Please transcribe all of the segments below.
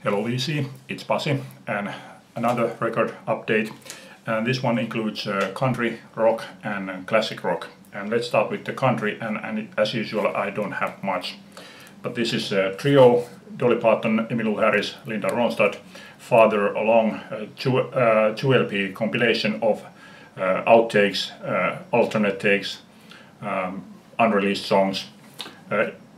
Hello VC, it's Pasi, and another record update. And this one includes country rock and classic rock. And let's start with the country, and as usual I don't have much. But this is a trio: Dolly Parton, Emmylou Harris, Linda Ronstadt, farther along, 2 LP compilation of outtakes, alternate takes, unreleased songs.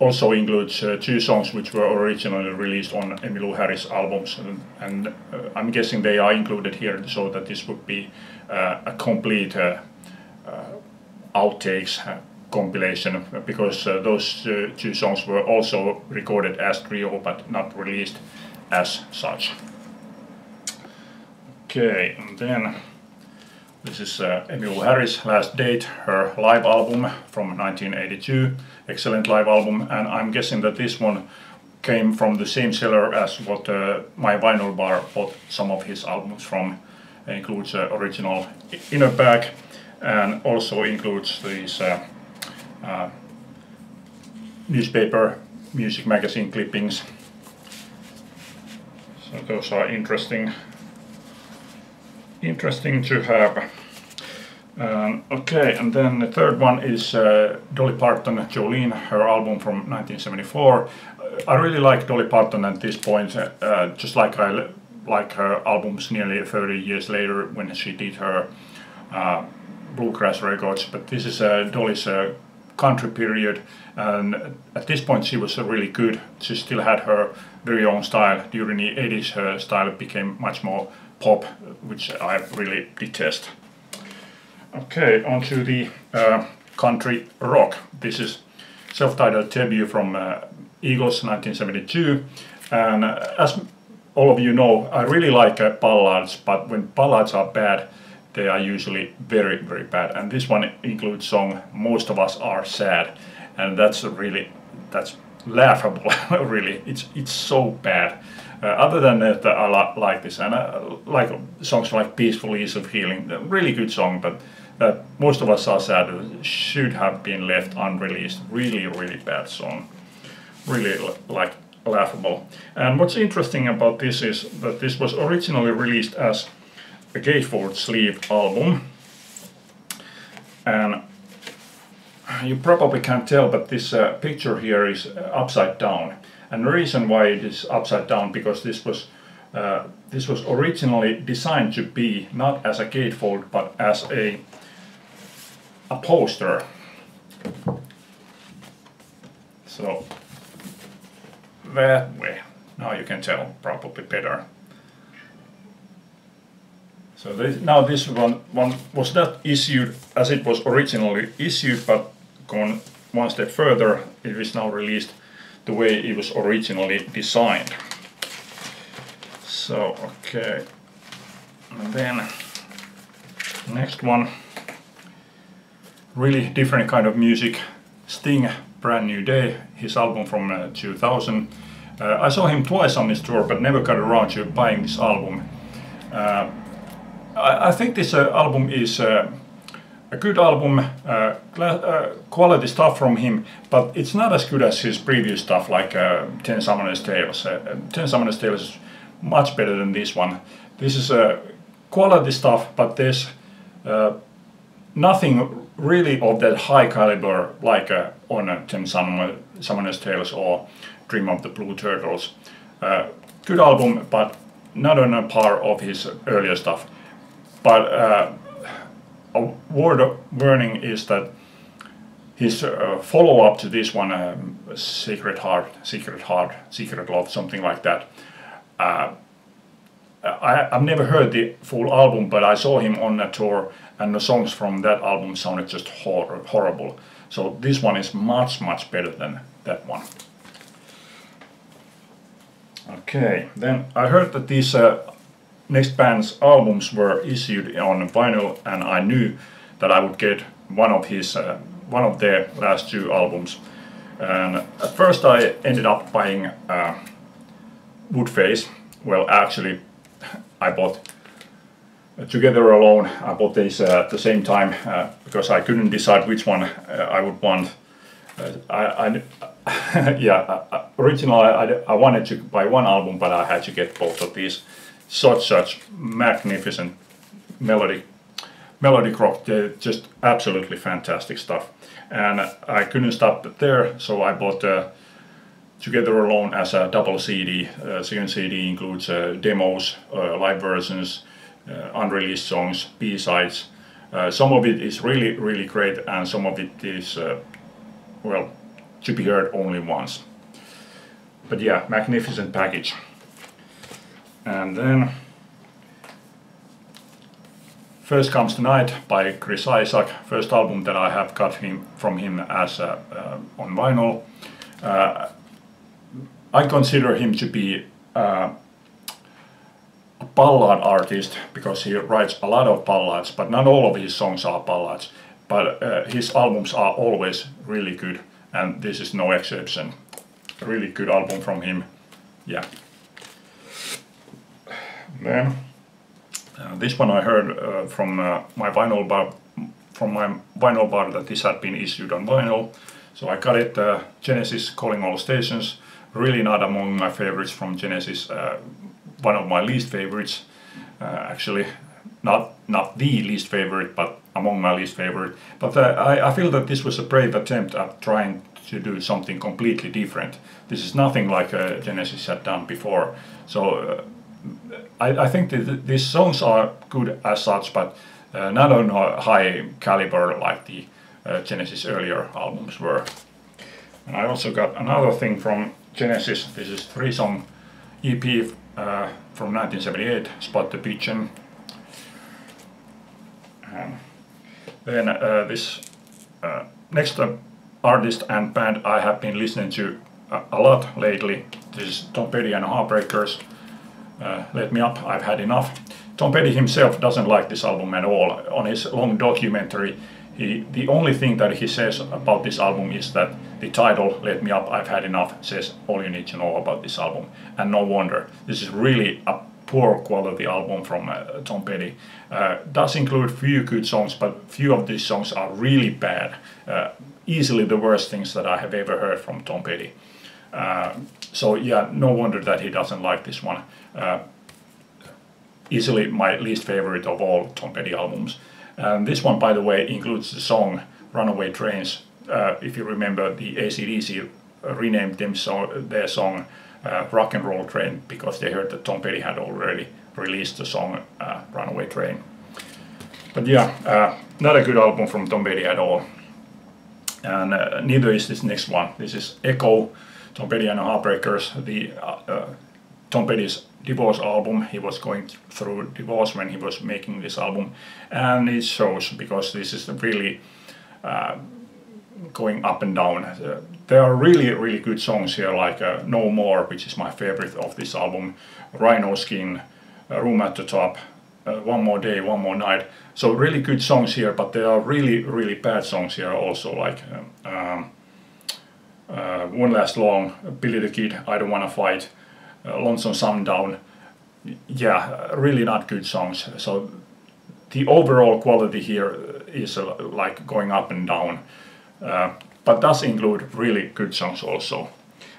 Also includes 2 songs which were originally released on Emmylou Harris albums, and I'm guessing they are included here so that this would be a complete outtakes compilation, because those 2 songs were also recorded as trio but not released as such. Okay, and then this is Emmylou Harris' last date, her live album from 1982, excellent live album, and I'm guessing that this one came from the same seller as what my vinyl bar bought some of his albums from. It includes original inner bag and also includes these newspaper music magazine clippings. So those are interesting to have. Okay, and then the third one is Dolly Parton, Jolene, her album from 1974. I really like Dolly Parton at this point, just like I like her albums nearly 30 years later when she did her bluegrass records. But this is Dolly's country period, and at this point she was really good. She still had her very own style. During the 80s her style became much more pop, which I really detest. Okay, on to the country rock. This is self-titled debut from Eagles 1972, and as all of you know, I really like ballads, but when ballads are bad, they are usually very, very bad, and this one includes song Most of Us Are Sad, and that's laughable. Really, it's so bad. Other than that, I like this, and I like songs like Peaceful Ease of Healing, a really good song, but Most of Us Are Sad should have been left unreleased. Really, really bad song. Really like laughable. And what's interesting about this is that this was originally released as a gatefold sleeve album, and you probably can't tell, but this picture here is upside down. And the reason why it is upside down, because this was originally designed to be not as a gatefold but as a poster. So that way, now you can tell probably better. So now this one was not issued as it was originally issued, but gone one step further, it is now released the way it was originally designed. So okay, and then next one, really different kind of music. Sting, Brand New Day, his album from 2000. I saw him twice on this tour, but never got around to buying this album. I think this album is a good album, quality stuff from him, but it's not as good as his previous stuff, like Ten Summoner's Tales. Ten Summoner's Tales is much better than this one. This is quality stuff, but there's nothing really of that high caliber like on Ten Summoner's Tales or Dream of the Blue Turtles. Good album, but not on a par of his earlier stuff. But a word of warning is that his follow-up to this one, Secret Love, something like that. I've never heard the full album, but I saw him on a tour, and the songs from that album sounded just horrible. So this one is much, much better than that one. Okay, then I heard that these next band's albums were issued on vinyl, and I knew that I would get one of their last 2 albums. And at first I ended up buying Woodface. Well, actually I bought Together Alone. I bought these at the same time because I couldn't decide which one I would want. Yeah, originally I wanted to buy one album, but I had to get both of these. Such magnificent melodic rock, just absolutely fantastic stuff. And I couldn't stop there, so I bought Together Alone as a double CD. Second CD includes demos, live versions, unreleased songs, B-sides. Some of it is really great, and some of it is, well, to be heard only once. But yeah, magnificent package. And then First Comes the Night by Chris Isaak, first album that I have got from him as on vinyl. I consider him to be a ballad artist because he writes a lot of ballads, but not all of his songs are ballads. But his albums are always really good, and this is no exception. A really good album from him, yeah. Then this one I heard from my vinyl bar that this had been issued on vinyl, so I got it. Genesis, Calling All Stations. Really not among my favorites from Genesis. One of my least favorites, actually, not the least favorite, but among my least favorite. But I feel that this was a brave attempt at trying to do something completely different. This is nothing like Genesis had done before. So I think that these songs are good as such, but not on a high caliber like the Genesis earlier albums were. And I also got another thing from Genesis. This is 3-song EP from 1978, Spot the Pigeon. Then this next artist and band I have been listening to a lot lately. This is Tom Petty and Heartbreakers. Let Me Up, I've Had Enough. Tom Petty himself doesn't like this album at all. On his long documentary, the only thing that he says about this album is that the title, Let Me Up, I've Had Enough, says all you need to know about this album. And no wonder. This is really a poor quality album from Tom Petty. Does include few good songs, but few of these songs are really bad. Easily the worst things that I have ever heard from Tom Petty. So yeah, no wonder that he doesn't like this one. Easily my least favorite of all Tom Petty albums. And this one, by the way, includes the song Runaway Trains. If you remember, the AC/DC renamed their song Rock and Roll Train because they heard that Tom Petty had already released the song Runaway Train. But yeah, not a good album from Tom Petty at all. And neither is this next one. This is Echo, Tom Petty and Heartbreakers, the Tom Petty's divorce album. He was going through divorce when he was making this album, and it shows because this is really going up and down. There are really good songs here, like No More, which is my favorite of this album, Rhino Skin, Room at the Top, One More Day, One More Night. So really good songs here, but there are really bad songs here also, like Won't Last Long, Billy the Kid, I Don't Wanna Fight, Lonesome Sundown. Yeah, really not good songs. So the overall quality here is like going up and down, but does include really good songs also.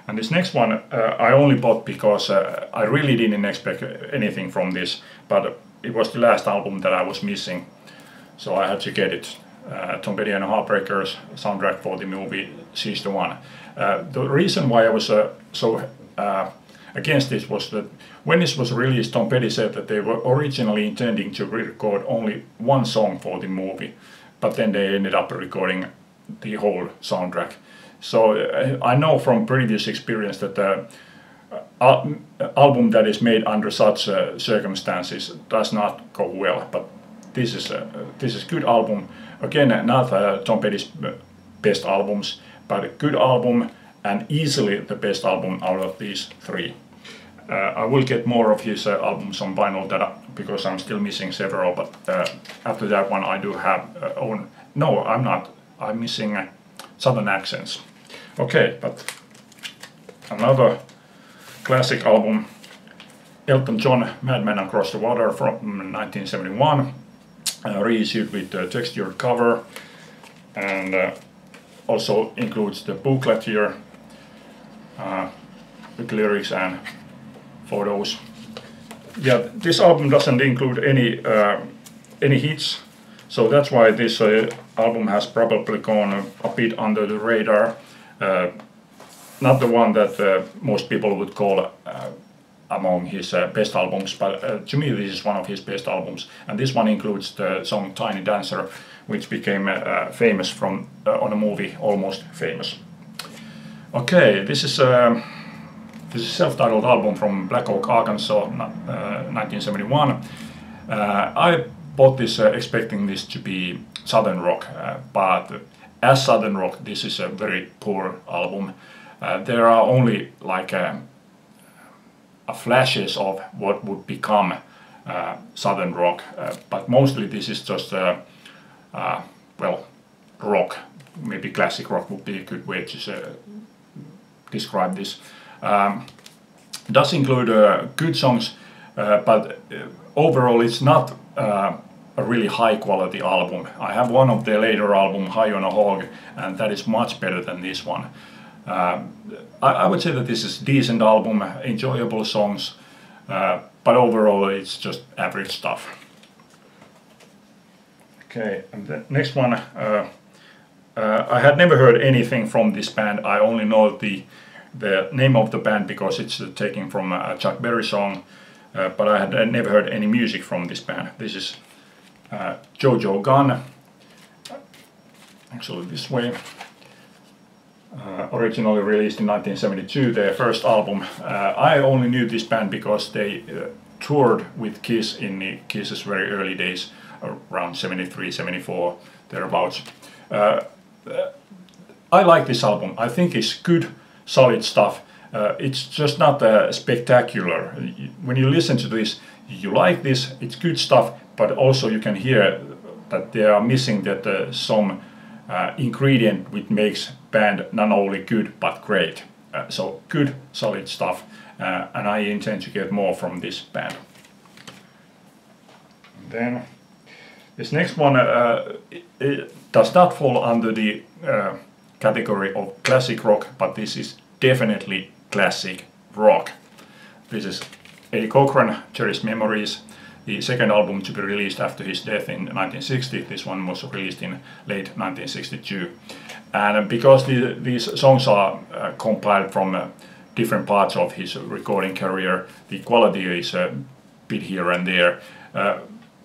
And this next one I only bought because I really didn't expect anything from this, but it was the last album that I was missing, so I had to get it. Tom Petty and Heartbreakers soundtrack for the movie She's the One. The reason why I was so against this was that when this was released, Tom Petty said that they were originally intending to record only one song for the movie, but then they ended up recording the whole soundtrack. So I know from previous experience that the album that is made under such circumstances does not go well, but this is good album. Again, not Tom Petty's best albums, but a good album and easily the best album out of these three. I will get more of his albums on vinyl because I'm still missing several, but after that one I do have own. No, I'm not. I'm missing Southern Accents. Okay, but another classic album, Elton John, Madman Across the Water from 1971, reissued with the textured cover, and also includes the booklet here. with lyrics and photos. Yeah, this album doesn't include any hits, so that's why this album has probably gone a bit under the radar. Not the one that most people would call among his best albums, but to me this is one of his best albums. And this one includes the song Tiny Dancer, which became famous from on a movie Almost Famous. Okay, this is a self-titled album from Black Oak, Arkansas, 1971. I bought this expecting this to be Southern rock, but as Southern rock this is a very poor album. There are only like flashes of what would become Southern rock, but mostly this is just well, rock. Maybe classic rock would be a good way to describe this. It does include good songs, but overall it's not a really high quality album. I have one of their later album, High on a Hog, and that is much better than this one. I would say that this is a decent album, enjoyable songs, but overall it's just average stuff. Okay, and the next one, I had never heard anything from this band. I only know the name of the band because it's taken from a Chuck Berry song, but I had never heard any music from this band. This is Jojo Gunn, actually this way. Originally released in 1972, their first album. I only knew this band because they toured with Kiss in Kiss's very early days, around 73, 74, thereabouts. I like this album. I think it's good, solid stuff. It's just not spectacular. When you listen to this, you like this, it's good stuff, but also you can hear that they are missing that some ingredient which makes band not only good but great. So good, solid stuff, and I intend to get more from this band. And then this next one it does not fall under the category of classic rock, but this is definitely classic rock. This is Eddie Cochran, Cherished Memories, the second album to be released after his death in 1960. This one was released in late 1962. And because these songs are compiled from different parts of his recording career, the quality is a bit here and there.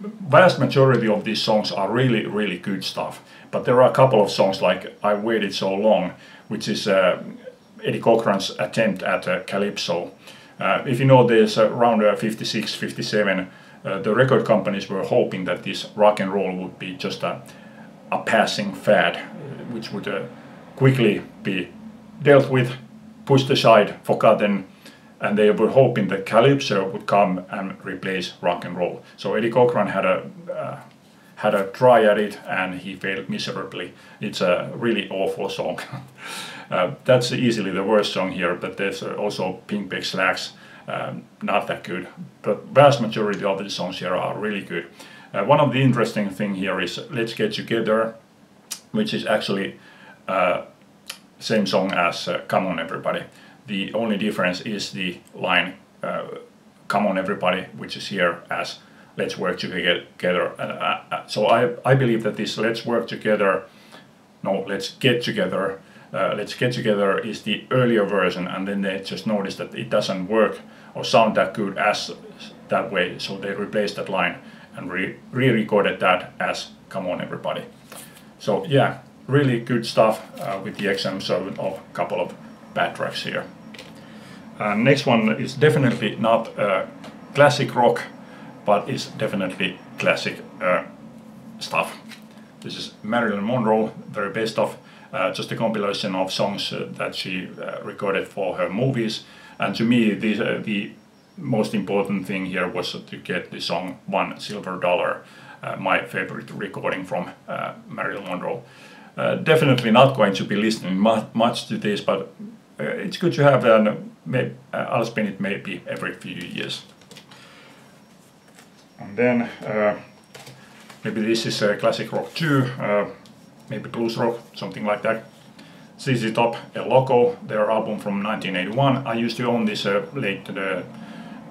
Vast majority of these songs are really, really good stuff. But there are a couple of songs like I Waited So Long, which is Eddie Cochran's attempt at Calypso. If you know, there's around 56, 57, the record companies were hoping that this rock and roll would be just a passing fad, which would quickly be dealt with, pushed aside, forgotten, and they were hoping that Calypso would come and replace rock and roll. So Eddie Cochran had a try at it, and he failed miserably. It's a really awful song. That's easily the worst song here, but there's also Pink Peg Slacks, not that good. But vast majority of the songs here are really good. One of the interesting thing here is Let's Get Together, which is actually same song as Come On Everybody. The only difference is the line Come On Everybody, which is here as Let's Work Together. So I believe that this Let's Work Together, no, Let's Get Together, Let's Get Together is the earlier version, and then they just noticed that it doesn't work or sound that good as that way, so they replaced that line and re-recorded that as Come On Everybody. So yeah, really good stuff with the exception of a couple of bad tracks here. Next one is definitely not classic rock, but it's definitely classic stuff. This is Marilyn Monroe, very best of, just a compilation of songs that she recorded for her movies. And to me, the most important thing here was to get the song One Silver Dollar, my favorite recording from Marilyn Monroe. Definitely not going to be listening much to this, but it's good to have, and I'll spin it maybe every few years. And then maybe this is classic rock too, maybe blues rock, something like that. ZZ Top, El Loco, their album from 1981. I used to own this late to the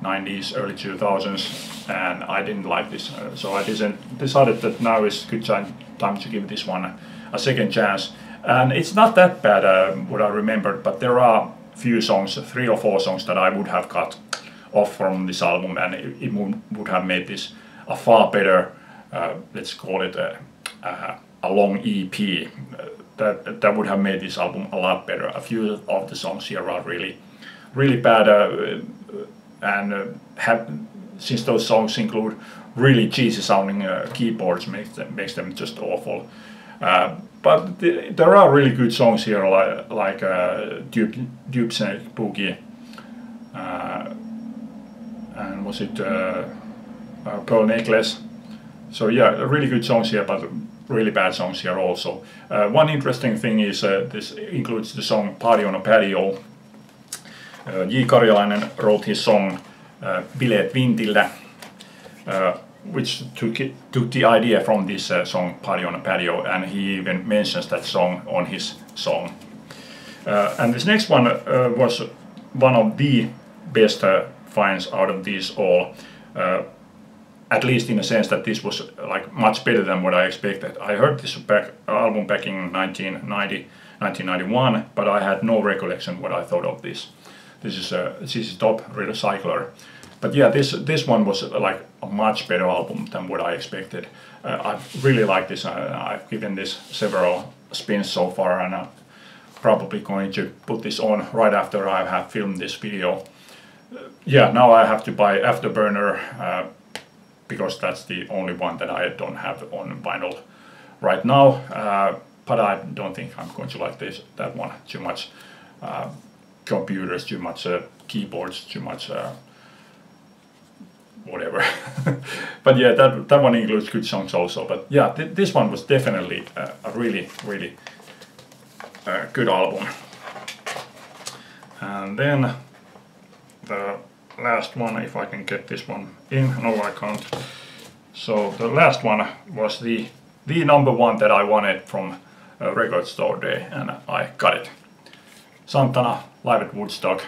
90s, early 2000s, and I didn't like this, so I decided that now is good time to give this one a second chance. And it's not that bad, what I remembered, but there are few songs, 3 or 4 songs that I would have cut off from this album, and it would have made this a far better, let's call it a long EP. That would have made this album a lot better. A few of the songs here are really bad, and since those songs include really cheesy sounding keyboards, makes them just awful. But there are really good songs here, like Tube Snake Boogie, and was it Pearl Necklace? So yeah, really good songs here, but really bad songs here also. One interesting thing is this includes the song Party on a Patio. J. Karjalainen wrote his song Bileet Vintille, which took the idea from this song Party on a Patio, and he even mentions that song on his song. And this next one was one of the best finds out of these all, at least in a sense that this was like much better than what I expected. I heard this album back in 1991, but I had no recollection what I thought of this. This is ZZ Top Recycler. But yeah, this one was like a much better album than what I expected. I really like this. I've given this several spins so far, and I'm probably going to put this on right after I have filmed this video. Yeah, now I have to buy Afterburner, because that's the only one that I don't have on vinyl right now. But I don't think I'm going to like that one too much. Computers, too much keyboards, too much whatever. But yeah, that one includes good songs also. But yeah, this one was definitely a really good album. And then the last one, if I can get this one in. No, I can't. So the last one was the number one that I wanted from Record Store Day, and I got it. Santana live at Woodstock,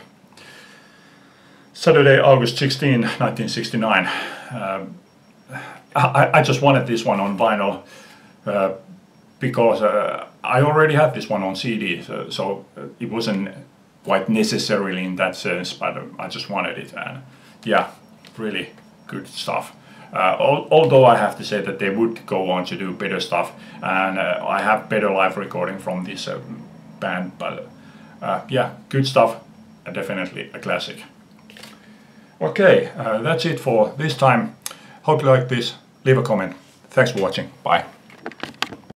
Saturday, August 16, 1969. I just wanted this one on vinyl because I already had this one on CD, so it wasn't quite necessarily in that sense, but I just wanted it, and yeah, really good stuff. Although I have to say that they would go on to do better stuff, and I have better live recording from this band, but yeah, good stuff, definitely a classic. Okay, that's it for this time. Hope you like this. Leave a comment. Thanks for watching. Bye.